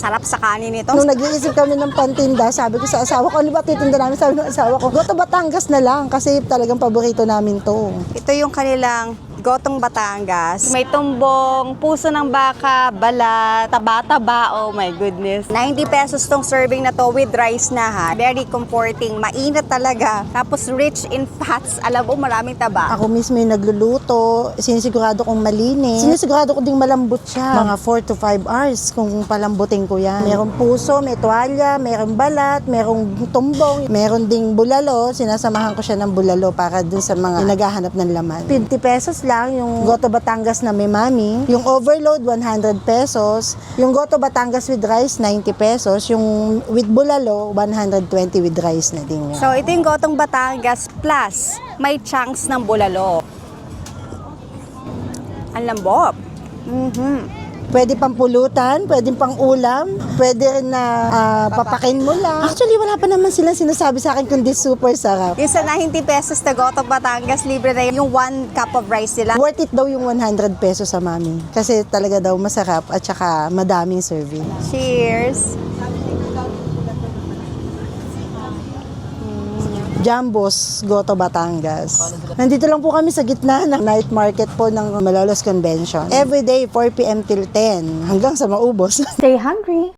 Sarap sa kanin nito. Nung nag-iisip kami ng pantinda, sabi ko sa asawa ko, ano ba titinda namin? Sabi ng asawa ko, Goto Batangas na lang kasi talagang paborito namin to. Ito yung kanilang Gotong Batangas. May tumbong, puso ng baka, balat, taba-taba. Oh my goodness. 90 pesos tong serving na to with rice na ha. Very comforting. Mainit talaga. Tapos rich in fats. Alam mo, maraming taba. Ako mismo yung nagluluto, sinisigurado kong malinis. Sinisigurado ko ding malambot siya. Mga 4 to 5 hours kung palambutin ko yan. Merong puso, may tuwalya, merong balat, merong tumbong, meron ding bulalo. Sinasamahan ko siya ng bulalo para dun sa mga naghahanap ng laman. 50 pesos lang yung Goto Batangas na may mami. Yung overload, 100 pesos. Yung Goto Batangas with rice, 90 pesos. Yung with bulalo, 120 with rice na din yun. So, ito yung Gotong Batangas plus may chunks ng bulalo. Ang lambot. Pwede pang pulutan, pwede pang ulam, pwede rin na papakin mo lang. Actually, wala pa naman silang sinasabi sa akin kundi super sarap. Yung sa 90 pesos na Gotong Batangas, libre na yung 1 cup of rice nila. Worth it daw yung 100 pesos sa mami. Kasi talaga daw masarap at saka madaming serving. Cheers! Jambos, Goto Batangas. Nandito lang po kami sa gitna ng night market po ng Malolos Convention. Every day, 4 p.m. till 10, hanggang sa maubos. Stay hungry!